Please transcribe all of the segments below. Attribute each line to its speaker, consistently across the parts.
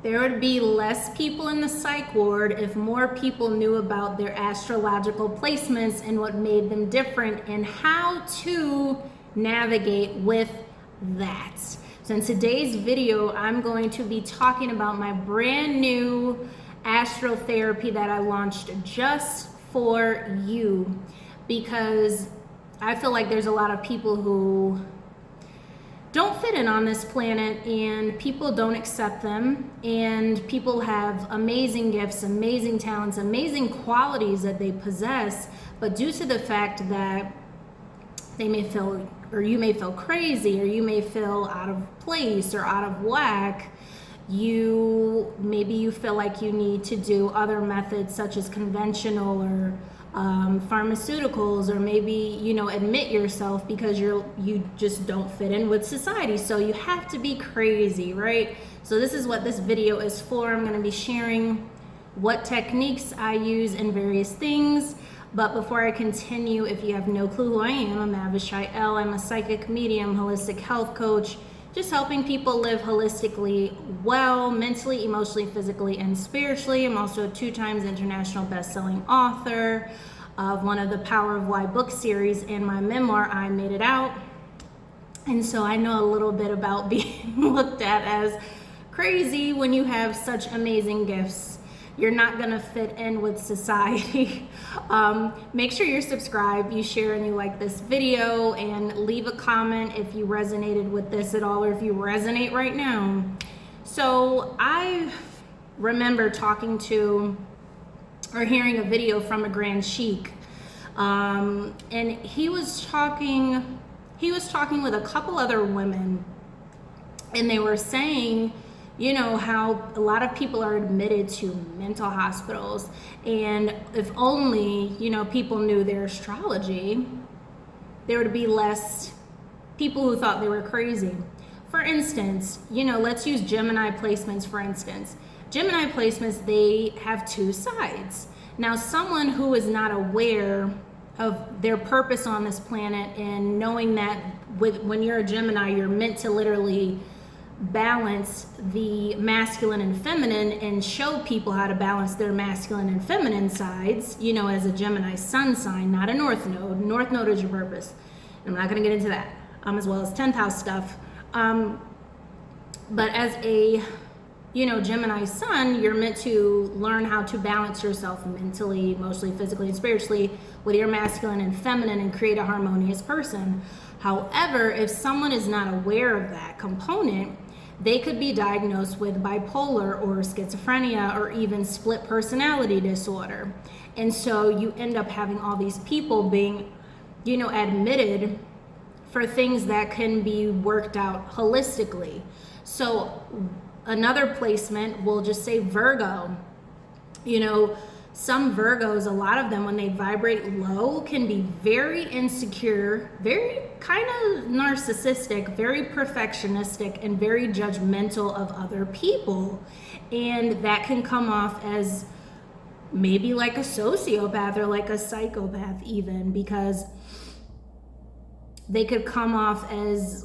Speaker 1: There would be less people in the psych ward if more people knew about their astrological placements and what made them different and how to navigate with that. So in today's video, I'm going to be talking about my brand new ASTROtherapy that I launched just for you, because I feel like there's a lot of people who don't fit in on this planet, and people don't accept them, and people have amazing gifts, amazing talents, amazing qualities that they possess, but due to the fact that they may feel, or you may feel crazy, or you may feel out of place or out of whack, maybe you feel like you need to do other methods such as conventional or pharmaceuticals, or maybe admit yourself because you just don't fit in with society, so you have to be crazy, right? So this is what this video is for. I'm going to be sharing what techniques I use in various things. But before I continue, if you have no clue who I am, I'm Avishai. I'm a psychic medium, holistic health coach, just helping people live holistically well, mentally, emotionally, physically, and spiritually. I'm also a 2 times international best-selling author of one of the Power of Why book series and my memoir, I Made It Out. And so I know a little bit about being looked at as crazy when you have such amazing gifts. You're not gonna fit in with society. Make sure you're subscribed, you share and you like this video, and leave a comment if you resonated with this at all, or if you resonate right now. So I remember talking to, or hearing a video from a Grand Sheik, and he was talking with a couple other women, and they were saying, how a lot of people are admitted to mental hospitals, and if only, people knew their astrology, there would be less people who thought they were crazy. For instance, let's use Gemini placements, for instance. Gemini placements, they have 2 sides. Now, someone who is not aware of their purpose on this planet, and knowing that when you're a Gemini, you're meant to literally balance the masculine and feminine and show people how to balance their masculine and feminine sides, as a Gemini sun sign, not a North Node. North Node is your purpose. I'm not going to get into that, as well as 10th house stuff. But as a, Gemini sun, you're meant to learn how to balance yourself mentally, emotionally, physically, and spiritually with your masculine and feminine and create a harmonious person. However, if someone is not aware of that component, they could be diagnosed with bipolar or schizophrenia or even split personality disorder. And so you end up having all these people being, admitted for things that can be worked out holistically. So another placement, we'll just say Virgo. Some Virgos, a lot of them, when they vibrate low, can be very insecure, very kind of narcissistic, very perfectionistic, and very judgmental of other people. And that can come off as maybe like a sociopath or like a psychopath even, because they could come off as,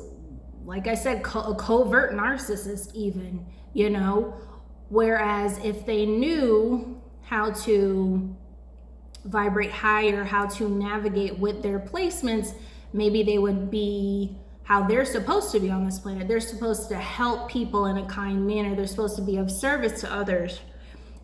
Speaker 1: like I said, a covert narcissist even, Whereas if they knew how to vibrate higher, how to navigate with their placements, maybe they would be how they're supposed to be on this planet. They're supposed to help people in a kind manner. They're supposed to be of service to others.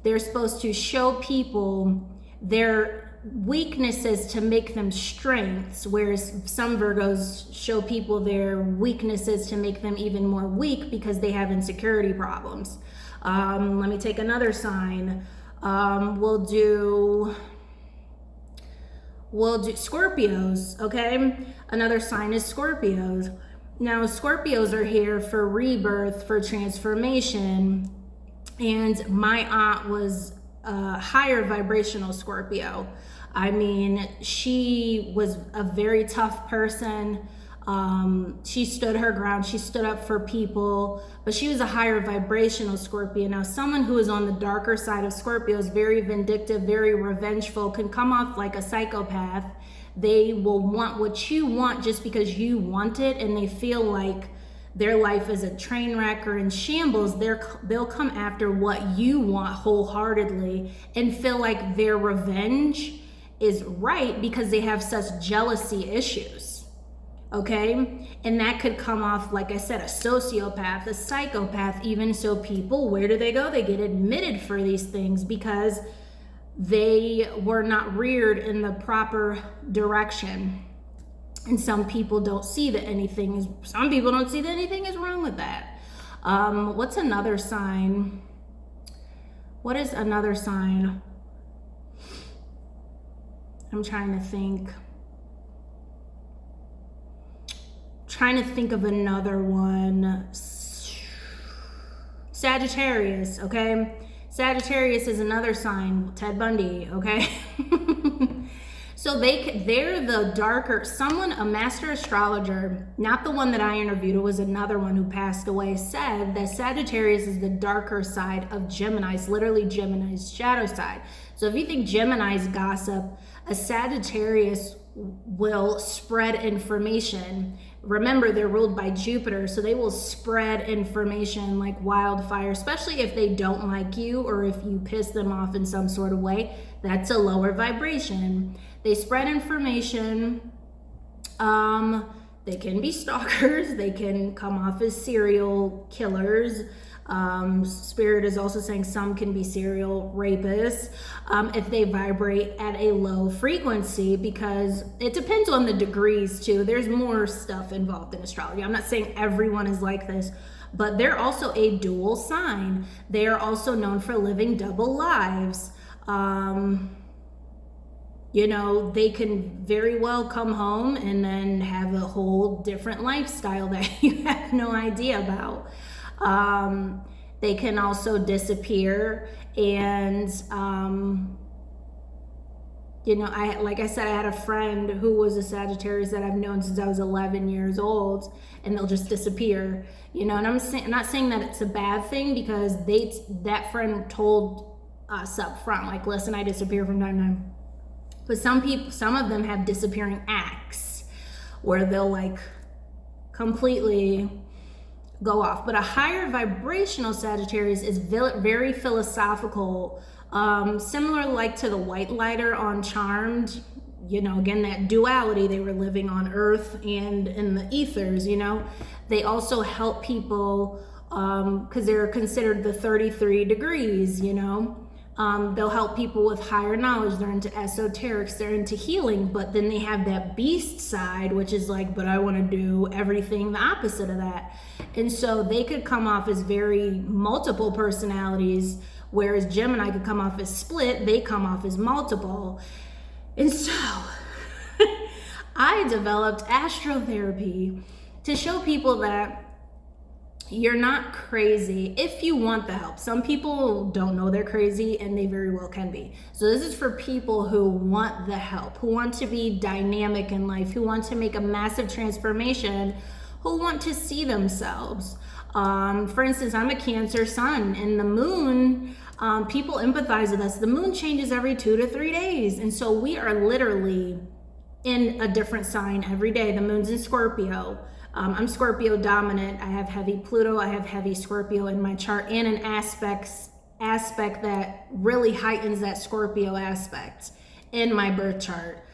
Speaker 1: They're supposed to show people their weaknesses to make them strengths, whereas some Virgos show people their weaknesses to make them even more weak because they have insecurity problems. Let me take another sign. We'll do Scorpios, okay? Another sign is Scorpios. Now, Scorpios are here for rebirth, for transformation, and my aunt was a higher vibrational Scorpio. I mean, she was a very tough person. She stood her ground. She stood up for people, but she was a higher vibrational Scorpio. Now, someone who is on the darker side of Scorpio is very vindictive, very revengeful, can come off like a psychopath. They will want what you want just because you want it, and they feel like their life is a train wreck or in shambles, they'll come after what you want wholeheartedly and feel like their revenge is right because they have such jealousy issues. Okay? And that could come off, like I said, a sociopath, a psychopath. Even so, people, where do they go? They get admitted for these things because they were not reared in the proper direction. And some people don't see that anything is wrong with that. What's another sign? What is another sign? I'm trying to think of another one. Sagittarius, okay? Sagittarius is another sign, Ted Bundy, okay? So they're the darker, a master astrologer, not the one that I interviewed, it was another one who passed away, said that Sagittarius is the darker side of Gemini's, literally Gemini's shadow side. So if you think Gemini's gossip, a Sagittarius will spread information. Remember, they're ruled by Jupiter, so they will spread information like wildfire, especially if they don't like you or if you piss them off in some sort of way. That's a lower vibration. They spread information. They can be stalkers. They can come off as serial killers. Spirit is also saying some can be serial rapists if they vibrate at a low frequency, because it depends on the degrees too. There's more stuff involved in astrology. I'm not saying everyone is like this, but they're also a dual sign. They are also known for living double lives. They can very well come home and then have a whole different lifestyle that you have no idea about. They can also disappear, and like I said, I had a friend who was a Sagittarius that I've known since I was 11 years old, and they'll just disappear, and I'm not saying that it's a bad thing, because that friend told us up front, like, listen, I disappear from time to time. But some of them have disappearing acts where they'll like completely go off. But a higher vibrational Sagittarius is very philosophical, similar like to the white lighter on Charmed. Again, that duality, they were living on Earth and in the ethers. They also help people because they're considered the 33 degrees. They'll help people with higher knowledge. They're into esoterics, they're into healing, but then they have that beast side, which is like, but I want to do everything the opposite of that. And so they could come off as very multiple personalities, whereas Gemini could come off as split, they come off as multiple. And so I developed astrotherapy to show people that you're not crazy if you want the help. Some people don't know they're crazy, and they very well can be. So this is for people who want the help, who want to be dynamic in life, who want to make a massive transformation, who want to see themselves. For instance, I'm a Cancer sun, and the moon, people empathize with us. The moon changes every 2 to 3 days. And so we are literally in a different sign every day. The moon's in Scorpio. I'm Scorpio dominant. I have heavy Pluto. I have heavy Scorpio in my chart, and an aspect that really heightens that Scorpio aspect in my birth chart.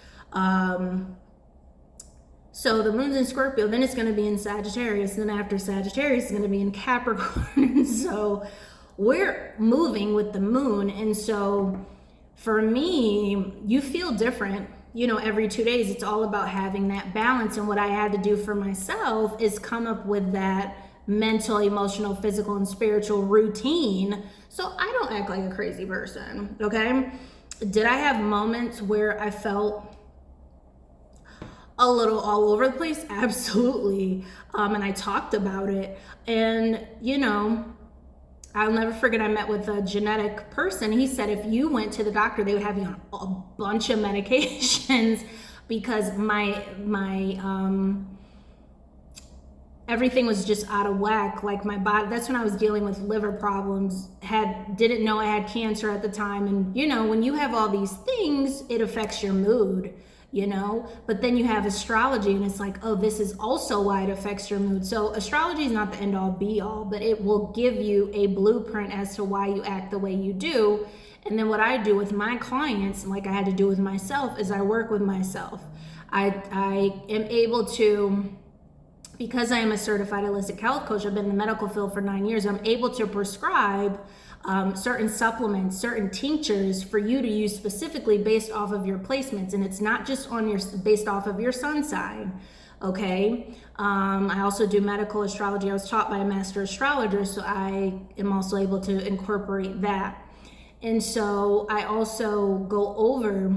Speaker 1: So the moon's in Scorpio, then it's going to be in Sagittarius, and then after Sagittarius, it's going to be in Capricorn. So we're moving with the moon. And so for me, you feel different. Every 2 days. It's all about having that balance. And what I had to do for myself is come up with that mental, emotional, physical, and spiritual routine so I don't act like a crazy person, okay? Did I have moments where I felt a little all over the place? Absolutely. And I talked about it. And, I'll never forget, I met with a genetic person. He said if you went to the doctor, they would have you on a bunch of medications because my everything was just out of whack. Like my body, that's when I was dealing with liver problems, didn't know I had cancer at the time. And when you have all these things, it affects your mood. you know? But then you have astrology and it's like, oh, this is also why it affects your mood. So astrology is not the end all be all, but it will give you a blueprint as to why you act the way you do. And then what I do with my clients, like I had to do with myself, is I work with myself. I am able to, because I am a certified holistic health coach, I've been in the medical field for 9 years, I'm able to prescribe certain supplements, certain tinctures for you to use specifically based off of your placements. And it's not just on your, based off of your sun sign, okay? I also do medical astrology. I was taught by a master astrologer, so I am also able to incorporate that. And so I also go over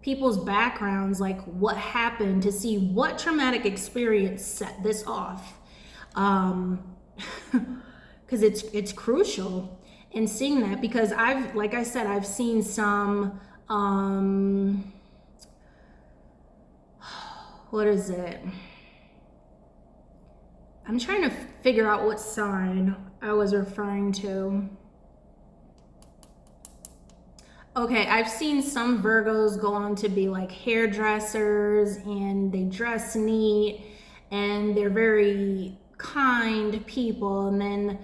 Speaker 1: people's backgrounds, like what happened, to see what traumatic experience set this off. Because it's crucial in seeing that, because like I said, I've seen some, what is it? I'm trying to figure out what sign I was referring to. Okay, I've seen some Virgos go on to be like hairdressers, and they dress neat and they're very kind people. And then,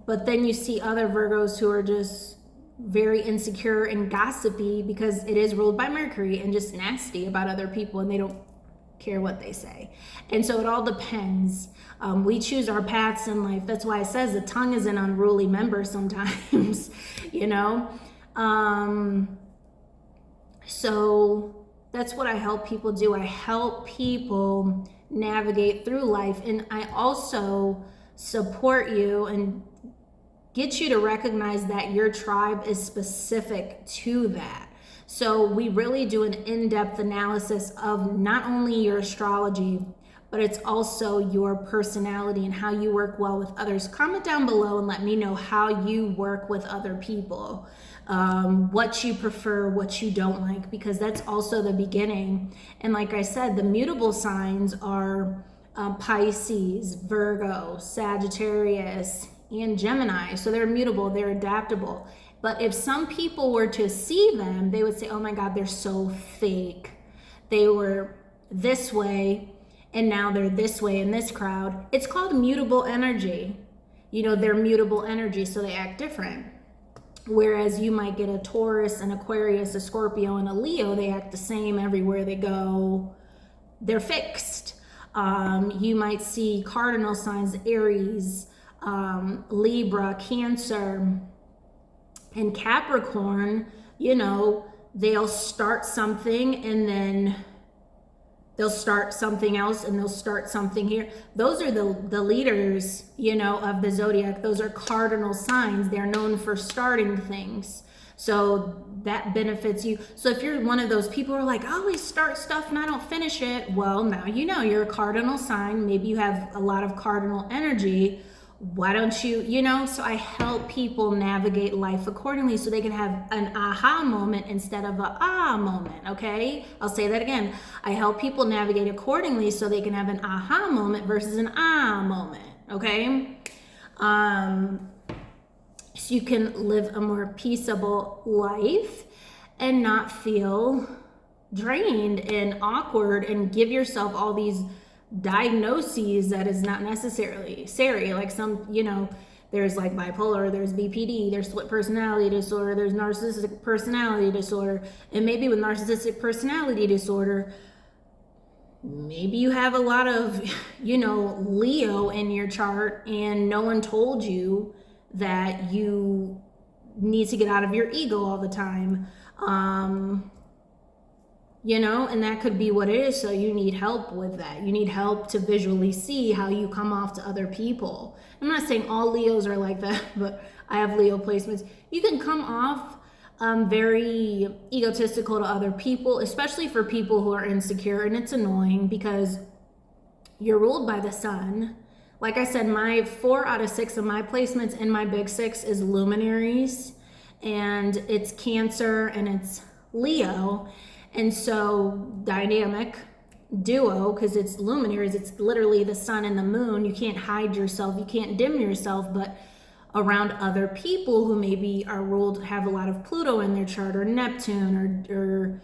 Speaker 1: but then you see other Virgos who are just very insecure and gossipy because it is ruled by Mercury, and just nasty about other people, and they don't care what they say. And so it all depends. We choose our paths in life. That's why it says the tongue is an unruly member sometimes, you know? So that's what I help people do. I help people navigate through life, and I also support you and get you to recognize that your tribe is specific to that. So we really do an in-depth analysis of not only your astrology, but it's also your personality and how you work well with others. Comment down below and let me know how you work with other people, what you prefer, what you don't like, because that's also the beginning. And like I said, the mutable signs are Pisces, Virgo, Sagittarius, and Gemini. So they're mutable, they're adaptable. But if some people were to see them, they would say, oh my God, they're so fake. They were this way, and now they're this way in this crowd. It's called mutable energy. You know, they're mutable energy, so they act different. Whereas you might get a Taurus, an Aquarius, a Scorpio, and a Leo, they act the same everywhere they go. They're fixed. You might see cardinal signs, Aries, Libra, Cancer, and Capricorn. You know, they'll start something and then they'll start something else and they'll start something here. Those are the leaders, you know, of the zodiac. Those are cardinal signs. They're known for starting things. So that benefits you. So if you're one of those people who are like, I always start stuff and I don't finish it, well, now you know you're a cardinal sign. Maybe you have a lot of cardinal energy. Why don't you, you know? So I help people navigate life accordingly so they can have an aha moment instead of a ah moment, okay? I'll say that again. I help people navigate accordingly so they can have an aha moment versus an ah moment, okay? So you can live a more peaceable life and not feel drained and awkward and give yourself all these diagnoses that is not necessarily scary. Like some, you know, there's like bipolar, there's BPD, there's split personality disorder, there's narcissistic personality disorder. And maybe with narcissistic personality disorder, maybe you have a lot of, you know, Leo in your chart and no one told you that you need to get out of your ego all the time. You know, and that could be what it is. So you need help with that. You need help to visually see how you come off to other people. I'm not saying all Leos are like that, but I have Leo placements. You can come off very egotistical to other people, especially for people who are insecure. And it's annoying because you're ruled by the sun. Like I said, my 4 out of 6 of my placements in my big 6 is luminaries, and it's Cancer and it's Leo. And so dynamic duo, because it's luminaries, it's literally the sun and the moon. You can't hide yourself, you can't dim yourself, but around other people who maybe are ruled, have a lot of Pluto in their chart, or Neptune, or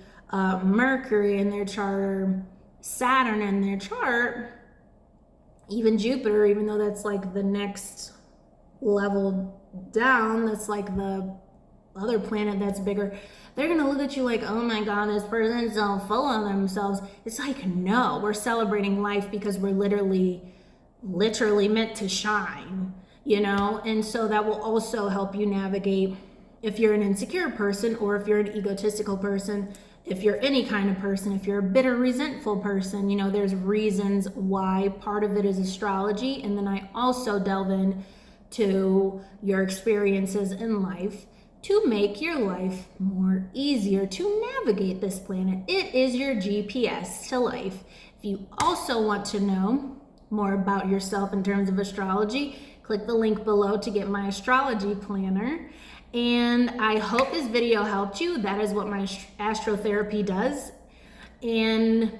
Speaker 1: Mercury in their chart, or Saturn in their chart, even Jupiter, even though that's like the next level down, that's like the other planet that's bigger. They're gonna look at you like, oh my God, this person's so full of themselves. It's like, no, we're celebrating life because we're literally meant to shine, you know? And so that will also help you navigate if you're an insecure person, or if you're an egotistical person, if you're any kind of person, if you're a bitter, resentful person, you know, there's reasons why. Part of it is astrology. And then I also delve in to your experiences in life to make your life more easier to navigate this planet. It is your GPS to life. If you also want to know more about yourself in terms of astrology, click the link below to get my astrology planner. And I hope this video helped you. That is what my astrotherapy does. And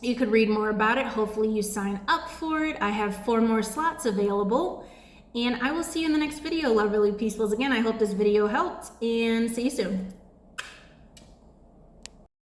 Speaker 1: you could read more about it. Hopefully you sign up for it. I have 4 more slots available. And I will see you in the next video, lovely peacefuls. Again, I hope this video helped, and see you soon.